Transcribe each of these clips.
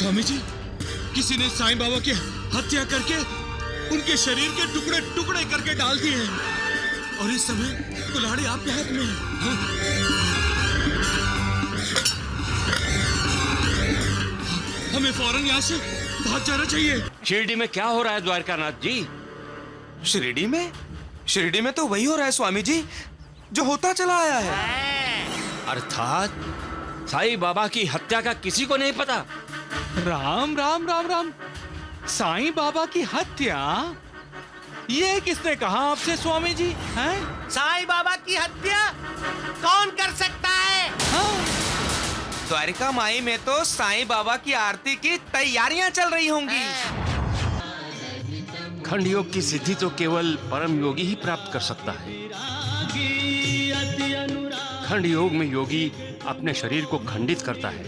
स्वामी जी, किसी ने साईं बाबा की हत्या करके उनके शरीर के टुकड़े टुकड़े करके डाल दिए हैं और इस समय कुल्हाड़ी आपके हाथ में है। हाँ? हमें फौरन यहाँ से भाग जाना चाहिए। शिरडी में क्या हो रहा है द्वारकानाथ जी? शिरडी में तो वही हो रहा है स्वामी जी जो होता चला आया है। अर्थात साईं बाबा की हत्या का किसी को नहीं पता। राम राम राम राम, साईं बाबा की हत्या? ये किसने कहा आपसे स्वामी जी? हैं? साईं बाबा की हत्या कौन कर सकता है? हाँ? द्वारिका माई में तो साईं बाबा की आरती की तैयारियां चल रही होंगी। खंड योग की सिद्धि तो केवल परम योगी ही प्राप्त कर सकता है। खंड योग में योगी अपने शरीर को खंडित करता है,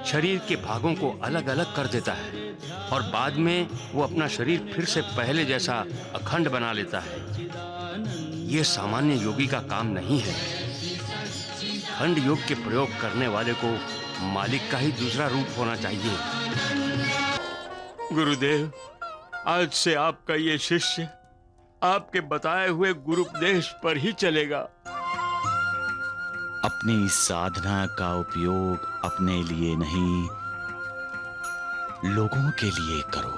शरीर के भागों को अलग अलग कर देता है और बाद में वो अपना शरीर फिर से पहले जैसा अखंड बना लेता है। ये सामान्य योगी का काम नहीं है। खंड योग के प्रयोग करने वाले को मालिक का ही दूसरा रूप होना चाहिए। गुरुदेव, आज से आपका ये शिष्य आपके बताए हुए गुरुपदेश पर ही चलेगा। अपनी साधना का उपयोग अपने लिए नहीं, लोगों के लिए करो।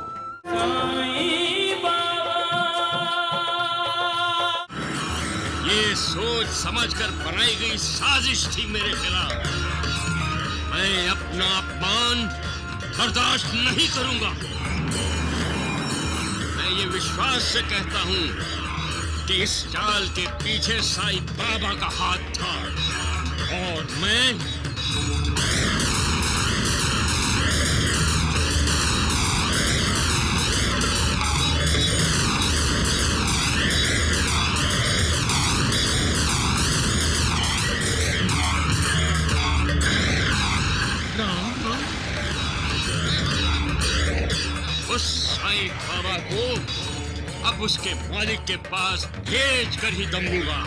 ये सोच समझकर बनाई गई साजिश थी मेरे खिलाफ। मैं अपना अपमान बर्दाश्त नहीं करूंगा। मैं ये विश्वास से कहता हूं कि इस चाल के पीछे साईं बाबा का हाथ था और मैं उस साईं बाबा को अब उसके मालिक के पास भेज कर ही दम लूंगा।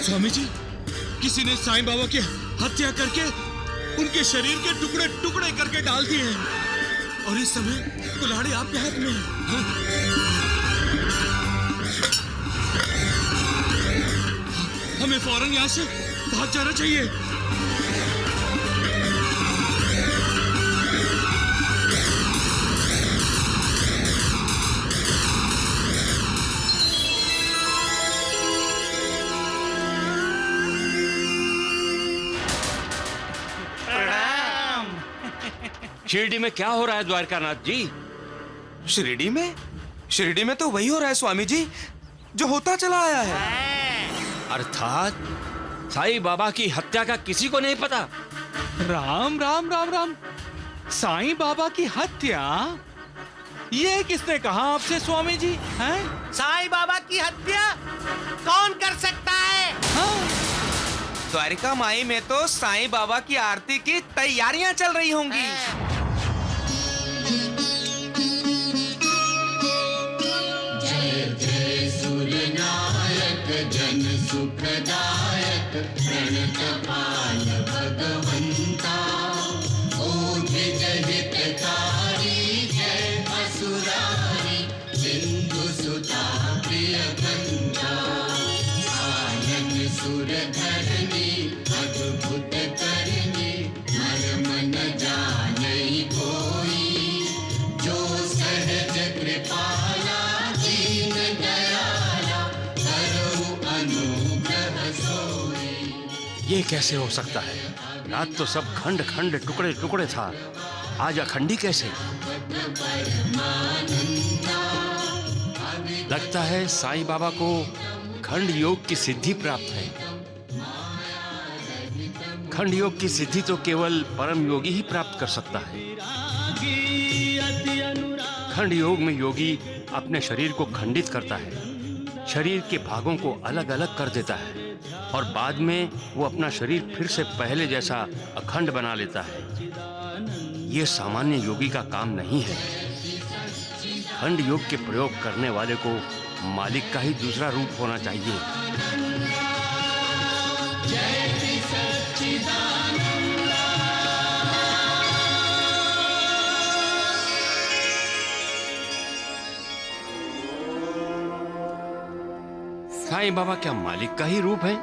स्वामी जी, किसी ने साईं बाबा की हत्या करके उनके शरीर के टुकड़े टुकड़े करके डाल दिए हैं और इस समय कुल्हाड़ी आपके हाथ में है। हाँ? हमें फौरन यहाँ से भाग जाना चाहिए। शिरडी में क्या हो रहा है द्वारकानाथ जी? शिरडी में तो वही हो रहा है स्वामी जी जो होता चला आया है। अर्थात साईं बाबा की हत्या का किसी को नहीं पता। राम राम राम राम, साईं बाबा की हत्या? ये किसने कहा आपसे स्वामी जी? हैं? साईं बाबा की हत्या कौन कर सकता है? हाँ? द्वारिका माई में तो साईं बाबा की आरती की तैयारियां चल रही होंगी। जन सुखदायक प्रणतपाल भगवंता ओझित हितकारी जय असुरारी सिंधु सुता प्रिय कंता आनन सुर धरणी अद्भुत करनी मर्म न जानई कोई जो सहज कृपाला दीन दयाला ये कैसे हो सकता है? रात तो सब खंड खंड टुकड़े टुकड़े था, आज अखंडी कैसे? लगता है साईं बाबा को खंड योग की सिद्धि प्राप्त है। खंड योग की सिद्धि तो केवल परम योगी ही प्राप्त कर सकता है। खंड योग में योगी अपने शरीर को खंडित करता है, शरीर के भागों को अलग अलग कर देता है और बाद में वो अपना शरीर फिर से पहले जैसा अखंड बना लेता है। ये सामान्य योगी का काम नहीं है। खंड योग के प्रयोग करने वाले को मालिक का ही दूसरा रूप होना चाहिए। साईं बाबा क्या मालिक का ही रूप है?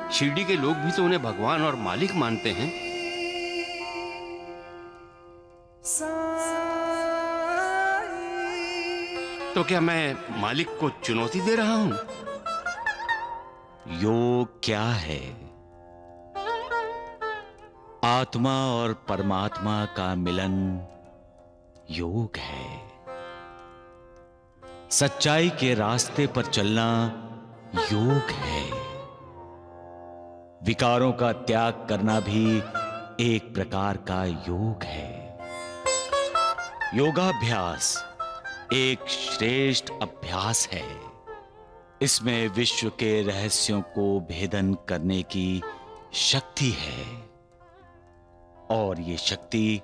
शिरडी के लोग भी तो उन्हें भगवान और मालिक मानते हैं। तो क्या मैं मालिक को चुनौती दे रहा हूं? योग क्या है? आत्मा और परमात्मा का मिलन योग है। सच्चाई के रास्ते पर चलना योग है। विकारों का त्याग करना भी एक प्रकार का योग है। योगाभ्यास एक श्रेष्ठ अभ्यास है। इसमें विश्व के रहस्यों को भेदन करने की शक्ति है और ये शक्ति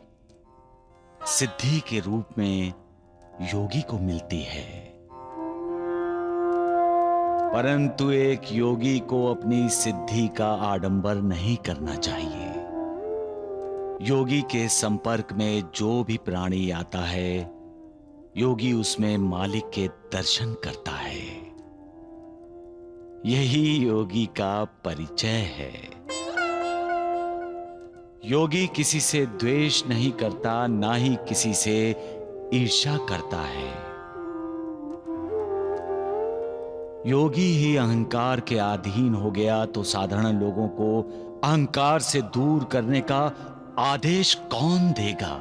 सिद्धि के रूप में योगी को मिलती है। परंतु एक योगी को अपनी सिद्धि का आडंबर नहीं करना चाहिए। योगी के संपर्क में जो भी प्राणी आता है, योगी उसमें मालिक के दर्शन करता है। यही योगी का परिचय है। योगी किसी से द्वेष नहीं करता, ना ही किसी से ईर्ष्या करता है। योगी ही अहंकार के अधीन हो गया तो साधारण लोगों को अहंकार से दूर करने का आदेश कौन देगा?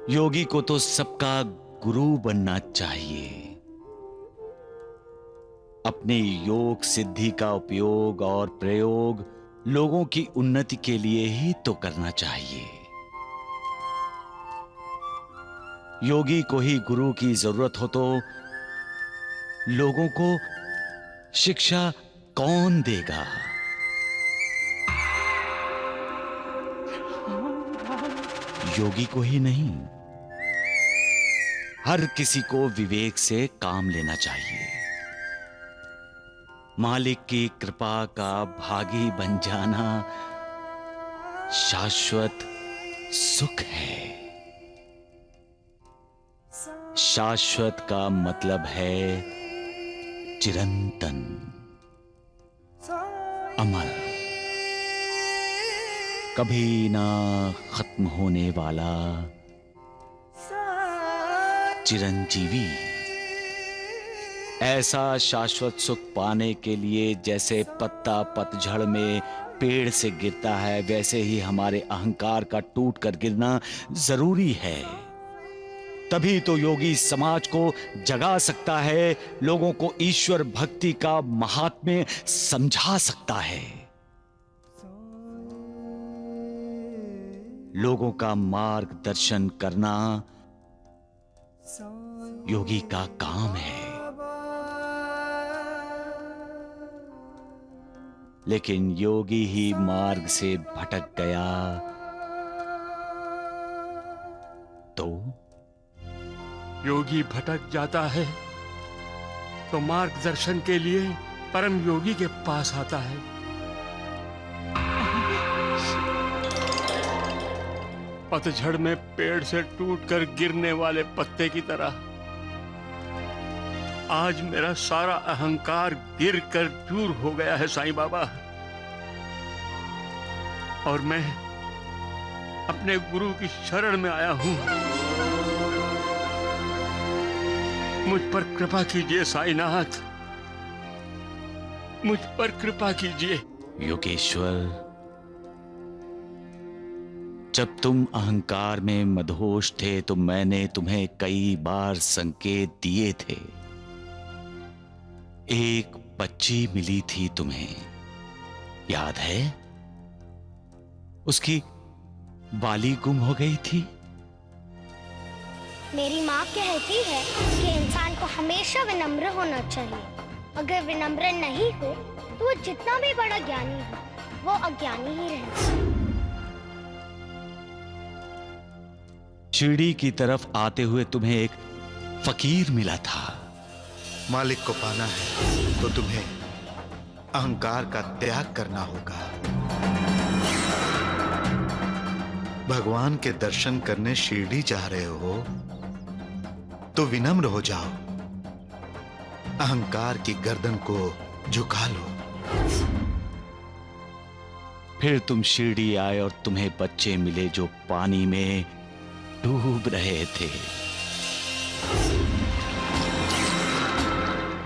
योगी को तो सबका गुरु बनना चाहिए। अपनी योग सिद्धि का उपयोग और प्रयोग लोगों की उन्नति के लिए ही तो करना चाहिए। योगी को ही गुरु की जरूरत हो तो लोगों को शिक्षा कौन देगा? योगी को ही नहीं, हर किसी को विवेक से काम लेना चाहिए। मालिक की कृपा का भागी बन जाना शाश्वत सुख है। शाश्वत का मतलब है चिरंतन, अमर, कभी ना खत्म होने वाला, चिरंजीवी। ऐसा शाश्वत सुख पाने के लिए जैसे पत्ता पतझड़ में पेड़ से गिरता है, वैसे ही हमारे अहंकार का टूट कर गिरना जरूरी है। तभी तो योगी समाज को जगा सकता है, लोगों को ईश्वर भक्ति का महात्म्य समझा सकता है। लोगों का मार्गदर्शन करना योगी का काम है। लेकिन योगी ही मार्ग से भटक गया तो योगी भटक जाता है तो मार्गदर्शन के लिए परम योगी के पास आता है। पतझड़ में पेड़ से टूटकर गिरने वाले पत्ते की तरह आज मेरा सारा अहंकार गिरकर चूर हो गया है साईं बाबा, और मैं अपने गुरु की शरण में आया हूं। मुझ पर कृपा कीजिए साईनाथ, मुझ पर कृपा कीजिए। योगेश्वर, जब तुम अहंकार में मदहोश थे तो मैंने तुम्हें कई बार संकेत दिए थे। एक बच्ची मिली थी तुम्हें, याद है? उसकी बाली गुम हो गई थी। मेरी माँ कहती है कि इंसान को हमेशा विनम्र होना चाहिए। अगर विनम्र नहीं हो तो वो जितना भी बड़ा ज्ञानी हो वो अज्ञानी ही रहेगा। शिरडी की तरफ आते हुए तुम्हें एक फकीर मिला था। मालिक को पाना है तो तुम्हें अहंकार का त्याग करना होगा। भगवान के दर्शन करने शिरडी जा रहे हो तो विनम्र हो जाओ, अहंकार की गर्दन को झुका लो। फिर तुम शिरडी आए और तुम्हें बच्चे मिले जो पानी में डूब रहे थे।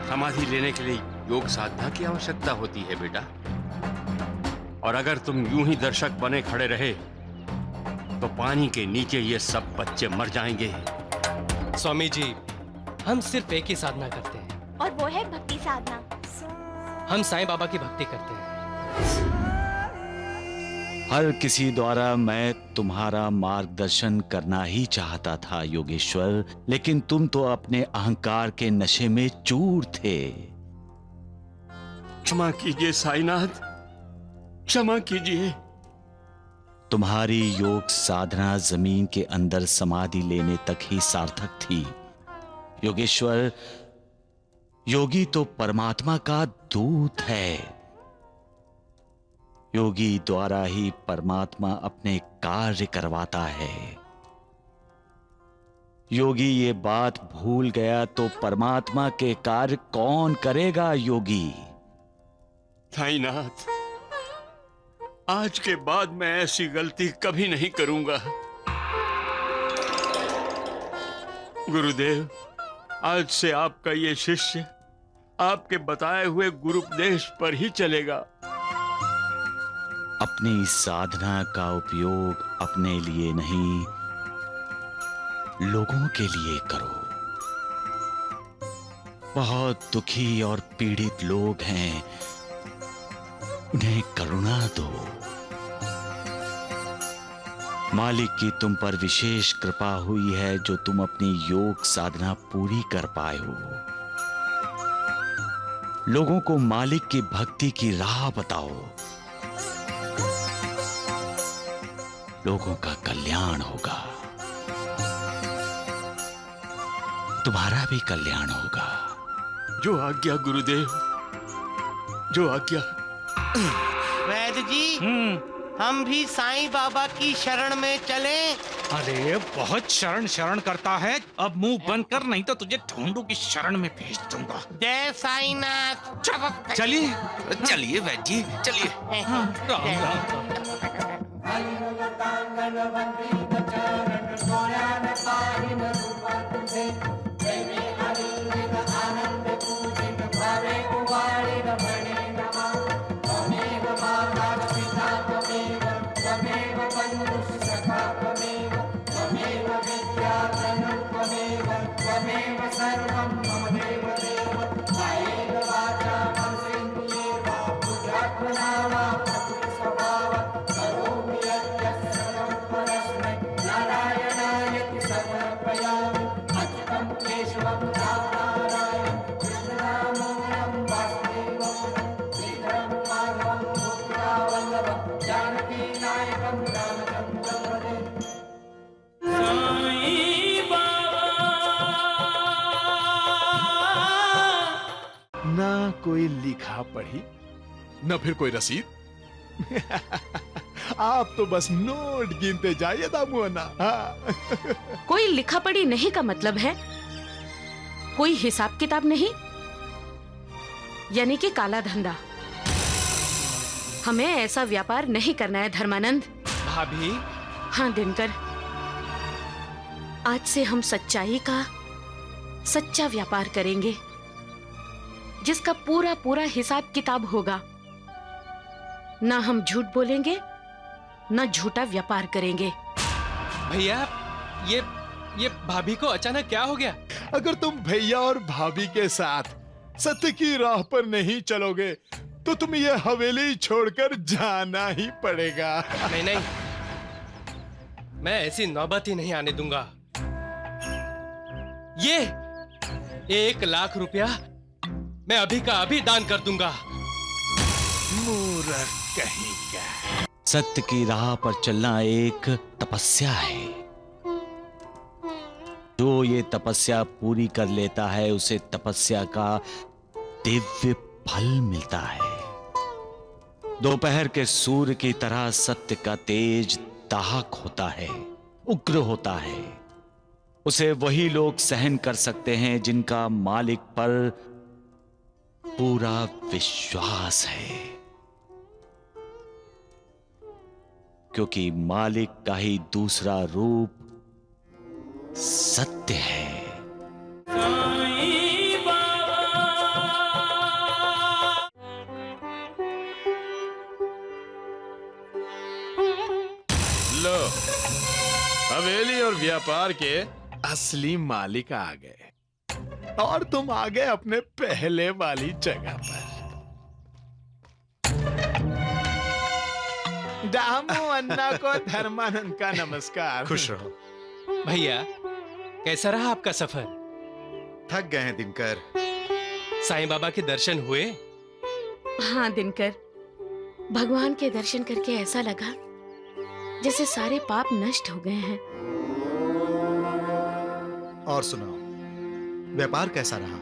समाधि लेने के लिए योग साधना की आवश्यकता होती है बेटा, और अगर तुम यूं ही दर्शक बने खड़े रहे तो पानी के नीचे ये सब बच्चे मर जाएंगे। स्वामी जी, हम सिर्फ एक ही साधना करते हैं और वो है भक्ति साधना। हम साईं बाबा की भक्ति करते हैं। हर किसी द्वारा मैं तुम्हारा मार्गदर्शन करना ही चाहता था योगेश्वर, लेकिन तुम तो अपने अहंकार के नशे में चूर थे। क्षमा कीजिए साईनाथ, क्षमा कीजिए। तुम्हारी योग साधना जमीन के अंदर समाधि लेने तक ही सार्थक थी योगेश्वर। योगी तो परमात्मा का दूत है। योगी द्वारा ही परमात्मा अपने कार्य करवाता है। योगी ये बात भूल गया तो परमात्मा के कार्य कौन करेगा योगी? साईनाथ, आज के बाद मैं ऐसी गलती कभी नहीं करूंगा। गुरुदेव, आज से आपका ये शिष्य आपके बताए हुए गुरुपदेश पर ही चलेगा। अपनी साधना का उपयोग अपने लिए नहीं, लोगों के लिए करो। बहुत दुखी और पीड़ित लोग हैं, उन्हें करुणा दो। मालिक की तुम पर विशेष कृपा हुई है जो तुम अपनी योग साधना पूरी कर पाए हो। लोगों को मालिक की भक्ति की राह बताओ, लोगों का कल्याण होगा, तुम्हारा भी कल्याण होगा। जो आज्ञा गुरुदेव, जो आज्ञा। वैद्य जी, हम भी साईं बाबा की शरण में चलें? अरे बहुत शरण शरण करता है, अब मुंह बंद कर नहीं तो तुझे ढूंढू की शरण में भेज दूंगा। जय साईनाथ। चलिए चलिए वैद्य जी, चलिए। राम राम। नारायणाय सर्वप्रयामि अच्युतं कोई लिखा पढ़ी न फिर कोई रसीद। आप तो बस नोट गिनते जाइए दामुअना। हाँ। कोई लिखा पढ़ी नहीं का मतलब है कोई हिसाब किताब नहीं, यानी कि काला धंधा। हमें ऐसा व्यापार नहीं करना है धर्मानंद। भाभी। हाँ दिनकर, आज से हम सच्चाई का सच्चा व्यापार करेंगे, जिसका पूरा पूरा हिसाब किताब होगा। ना हम झूठ बोलेंगे, ना झूठा व्यापार करेंगे। भैया, ये भाभी को अचानक क्या हो गया? अगर तुम भैया और भाभी के साथ सत्य की राह पर नहीं चलोगे तो तुम ये हवेली छोड़कर जाना ही पड़ेगा। नहीं नहीं, मैं ऐसी नौबत ही नहीं आने दूंगा। ये 1 लाख रुपया मैं अभी का अभी दान कर दूंगा। मूर्ख कहीं का। सत्य की राह पर चलना एक तपस्या है। जो ये तपस्या पूरी कर लेता है उसे तपस्या का दिव्य फल मिलता है। दोपहर के सूर्य की तरह सत्य का तेज दाहक होता है, उग्र होता है। उसे वही लोग सहन कर सकते हैं जिनका मालिक पर पूरा विश्वास है, क्योंकि मालिक का ही दूसरा रूप सत्य है। लो, हवेली और व्यापार के असली मालिक आ गए और तुम आ गए अपने पहले वाली जगह पर। दामू अन्ना को धर्मानंद का नमस्कार। खुश रहो। भैया, कैसा रहा आपका सफर? थक गए हैं दिनकर। साईं बाबा के दर्शन हुए? हाँ दिनकर, भगवान के दर्शन करके ऐसा लगा जैसे सारे पाप नष्ट हो गए हैं। और सुनाओ, व्यापार कैसा रहा?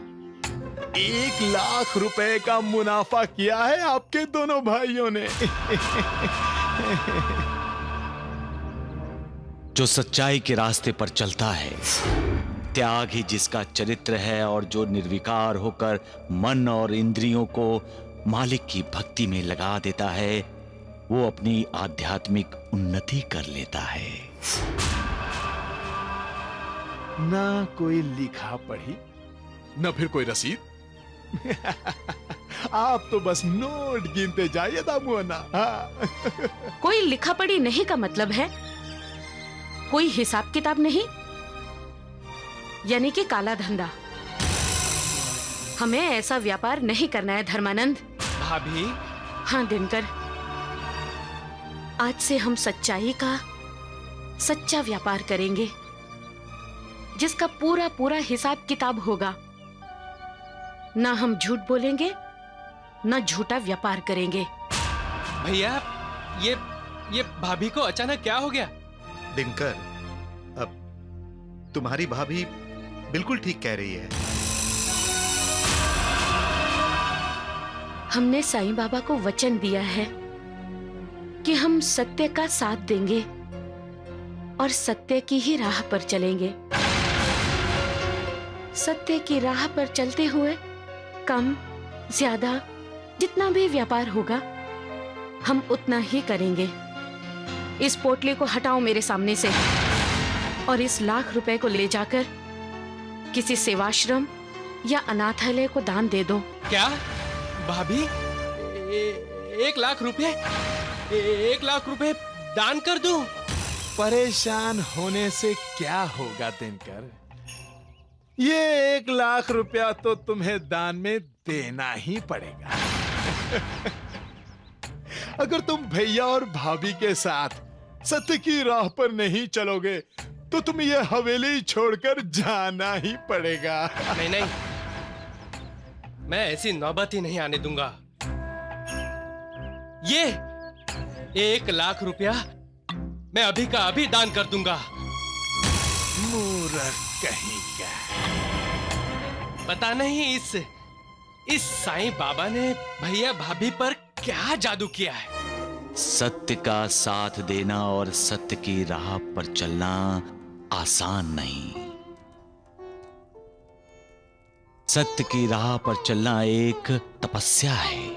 1 लाख रुपए का मुनाफा किया है आपके दोनों भाइयों ने। जो सच्चाई के रास्ते पर चलता है, त्याग ही जिसका चरित्र है, और जो निर्विकार होकर मन और इंद्रियों को मालिक की भक्ति में लगा देता है, वो अपनी आध्यात्मिक उन्नति कर लेता है। ना कोई लिखा पढ़ी न फिर कोई रसीद। आप तो बस नोट गिनते जाइए दामुअना। हाँ। कोई लिखा पढ़ी नहीं का मतलब है कोई हिसाब किताब नहीं, यानी कि काला धंधा। हमें ऐसा व्यापार नहीं करना है धर्मानंद। भाभी। हाँ दिनकर, आज से हम सच्चाई का सच्चा व्यापार करेंगे, जिसका पूरा पूरा हिसाब किताब होगा। ना हम झूठ बोलेंगे, ना झूठा व्यापार करेंगे। भैया, ये भाभी को अचानक क्या हो गया? दिनकर, अब तुम्हारी भाभी बिल्कुल ठीक कह रही है। हमने साईं बाबा को वचन दिया है कि हम सत्य का साथ देंगे और सत्य की ही राह पर चलेंगे। सत्य की राह पर चलते हुए कम ज्यादा जितना भी व्यापार होगा, हम उतना ही करेंगे। इस पोटली को हटाओ मेरे सामने से और इस 1 लाख रुपए को ले जाकर किसी सेवाश्रम या अनाथालय को दान दे दो। क्या भाभी? 1 लाख रुपए? 1 लाख रुपए दान कर दूं? परेशान होने से क्या होगा दिनकर? ये 1 लाख रुपया तो तुम्हें दान में देना ही पड़ेगा। अगर तुम भैया और भाभी के साथ सत्य की राह पर नहीं चलोगे तो तुम ये हवेली छोड़कर जाना ही पड़ेगा। नहीं नहीं, मैं ऐसी नौबत ही नहीं आने दूंगा। ये 1 लाख रुपया मैं अभी का अभी दान कर दूंगा। मूर्ख कहीं का। पता नहीं इस इस साईं बाबा ने भैया भाभी पर क्या जादू किया है? सत्य का साथ देना और सत्य की राह पर चलना आसान नहीं। सत्य की राह पर चलना एक तपस्या है।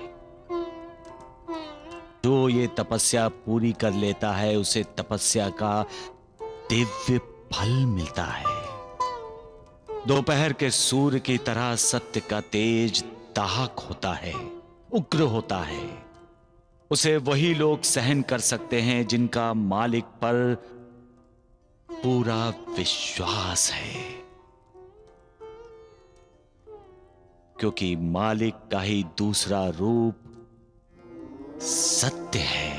जो ये तपस्या पूरी कर लेता है उसे तपस्या का दिव्य फल मिलता है। दोपहर के सूर्य की तरह सत्य का तेज दाहक होता है, उग्र होता है। उसे वही लोग सहन कर सकते हैं जिनका मालिक पर पूरा विश्वास है, क्योंकि मालिक का ही दूसरा रूप सत्य है।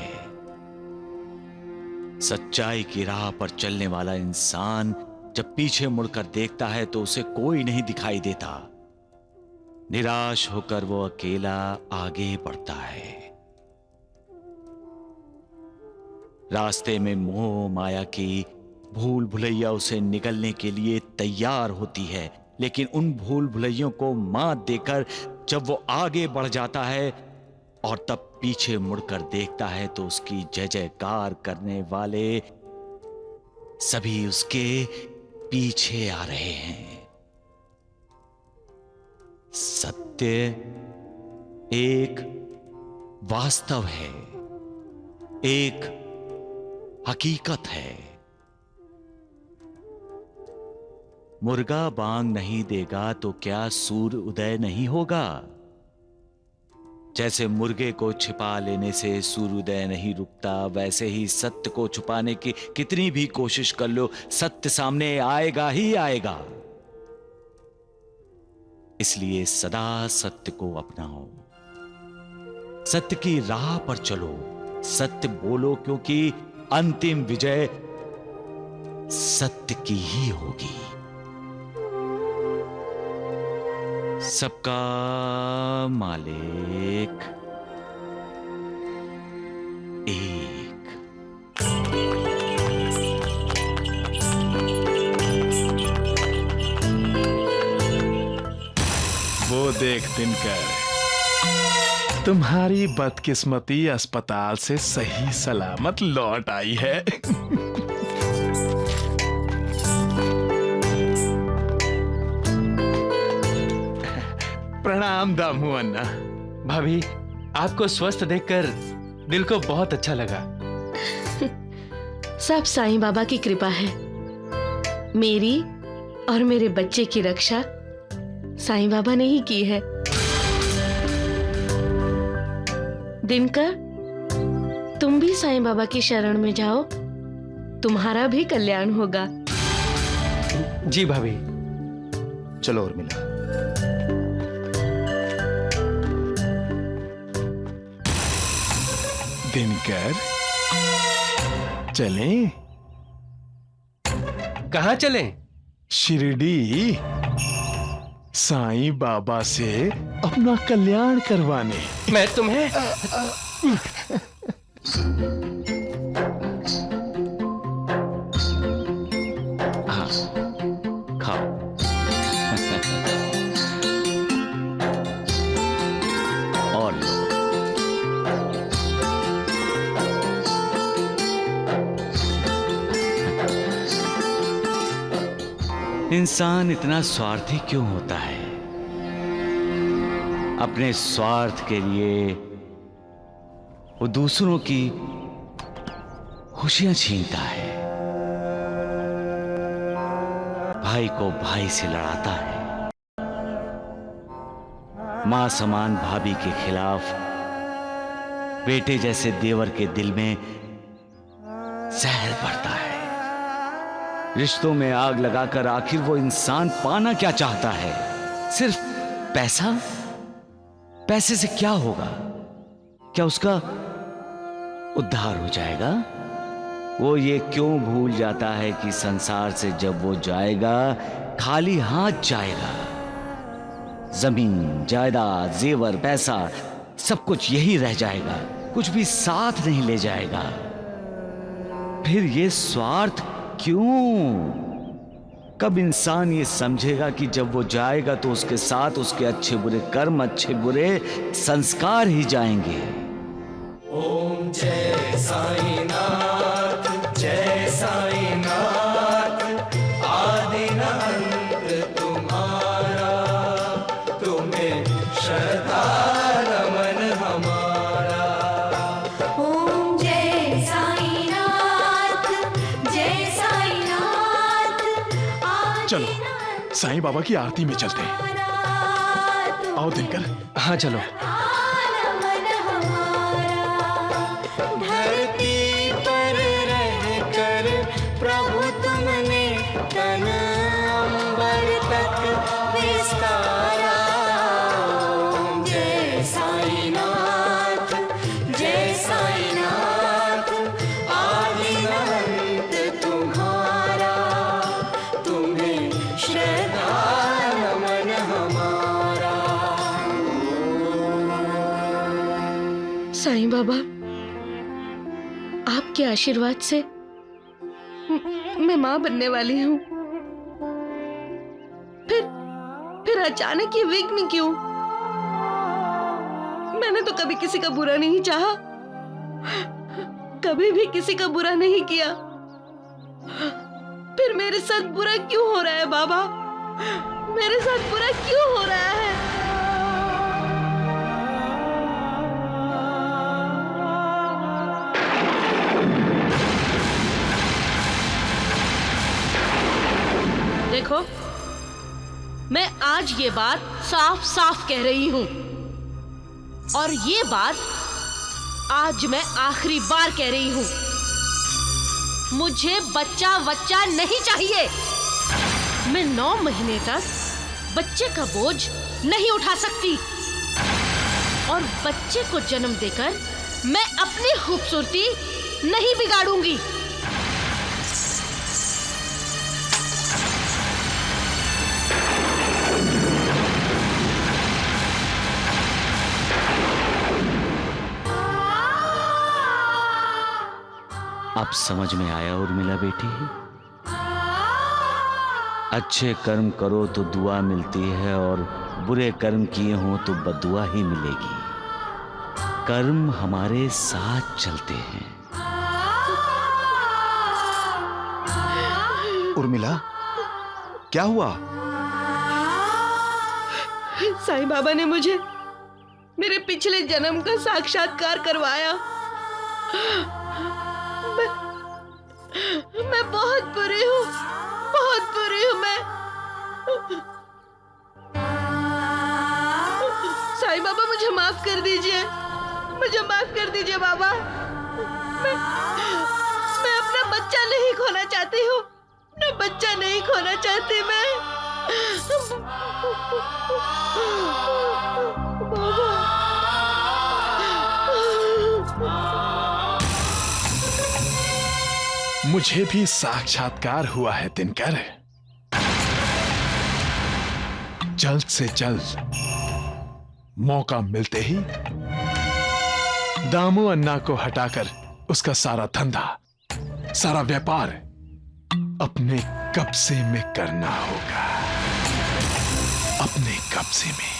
सच्चाई की राह पर चलने वाला इंसान जब पीछे मुड़कर देखता है तो उसे कोई नहीं दिखाई देता। निराश होकर वो अकेला आगे बढ़ता है। रास्ते में मोह माया की भूल भुलैया उसे निगलने के लिए तैयार होती है, लेकिन उन भूल भुलैयों को मात देकर जब वो आगे बढ़ जाता है और तब पीछे मुड़कर देखता है तो उसकी जय जयकार करने वाले सभी उसके पीछे आ रहे हैं। सत्य एक वास्तव है, एक हकीकत है। मुर्गा बांग नहीं देगा तो क्या सूर्य उदय नहीं होगा? जैसे मुर्गे को छिपा लेने से सूर्योदय नहीं रुकता, वैसे ही सत्य को छुपाने की कितनी भी कोशिश कर लो, सत्य सामने आएगा ही आएगा। इसलिए सदा सत्य को अपनाओ, सत्य की राह पर चलो, सत्य बोलो, क्योंकि अंतिम विजय सत्य की ही होगी। सबका मालिक एक। वो देख दिनकर, तुम्हारी बदकिस्मती अस्पताल से सही सलामत लौट आई है। प्रणाम दामू अन्ना। भाभी, आपको स्वस्थ देखकर दिल को बहुत अच्छा लगा। सब साईं बाबा की कृपा है। मेरी और मेरे बच्चे की रक्षा साईं बाबा ने ही की है। दिनकर, तुम भी साईं बाबा की शरण में जाओ, तुम्हारा भी कल्याण होगा। जी भाभी। चलो उर्मिला। दिनकर, चलें? कहाँ चलें? शिरडी, साईं बाबा से अपना कल्याण करवाने। मैं तुम्हें हाँ, खाओ। और लो। इंसान इतना स्वार्थी क्यों होता है? अपने स्वार्थ के लिए वो दूसरों की खुशियां छीनता है, भाई को भाई से लड़ाता है, मां समान भाभी के खिलाफ बेटे जैसे देवर के दिल में जहर भरता है। रिश्तों में आग लगाकर आखिर वो इंसान पाना क्या चाहता है? सिर्फ पैसा? पैसे से क्या होगा? क्या उसका उद्धार हो जाएगा? वो ये क्यों भूल जाता है कि संसार से जब वो जाएगा खाली हाथ जाएगा। जमीन, जायदाद, जेवर, पैसा सब कुछ यही रह जाएगा, कुछ भी साथ नहीं ले जाएगा। फिर ये स्वार्थ क्यों? कब इंसान ये समझेगा कि जब वो जाएगा तो उसके साथ उसके अच्छे बुरे कर्म, अच्छे बुरे संस्कार ही जाएंगे। ओम जय साईनाथ, जय साईनाथ, आदि न अंत तुम्हारा, तुम्हें श्रद्धा नमन हमारा। ओम जय साईनाथ, जय साईनाथ, चलो साईं बाबा की आरती में चलते हैं। आओ दिनकर। हाँ चलो। धरती पर रहकर प्रभु तुमने तन अंबर तक विस्तारा। ओम जय साईनाथ, जय साईनाथ, आदि न अंत तुम्हारा, तुम्हें श्रद्धा नमन हमारा। साईं बाबा, आपके आशीर्वाद से मैं मां बनने वाली हूँ। फिर अचानक ये विघ्न क्यों? मैंने तो कभी किसी का बुरा नहीं चाहा, कभी भी किसी का बुरा नहीं किया। फिर मेरे साथ बुरा क्यों हो रहा है बाबा? मेरे साथ बुरा क्यों हो रहा है? देखो, मैं आज ये बात साफ साफ कह रही हूं, और ये बात आज मैं आखिरी बार कह रही हूं। मुझे बच्चा नहीं चाहिए। मैं 9 महीने तक बच्चे का बोझ नहीं उठा सकती, और बच्चे को जन्म देकर मैं अपनी खूबसूरती नहीं बिगाड़ूंगी। अब समझ में आया उर्मिला बेटी? अच्छे कर्म करो तो दुआ मिलती है, और बुरे कर्म किए हो तो बदुआ ही मिलेगी। कर्म हमारे साथ चलते हैं। उर्मिला, क्या हुआ? साईं बाबा ने मुझे मेरे पिछले जन्म का साक्षात्कार करवाया। मैं बहुत बुरी हूँ, बहुत बुरी हूँ मैं। साईं बाबा, मुझे माफ कर दीजिए, मुझे माफ कर दीजिए बाबा। मैं अपना बच्चा नहीं खोना चाहती हूँ, अपना बच्चा नहीं खोना चाहती मैं। मुझे भी साक्षात्कार हुआ है दिनकर। जल्द से जल्द मौका मिलते ही दामू अन्ना को हटाकर उसका सारा धंधा, सारा व्यापार अपने कब्जे में करना होगा, अपने कब्जे में।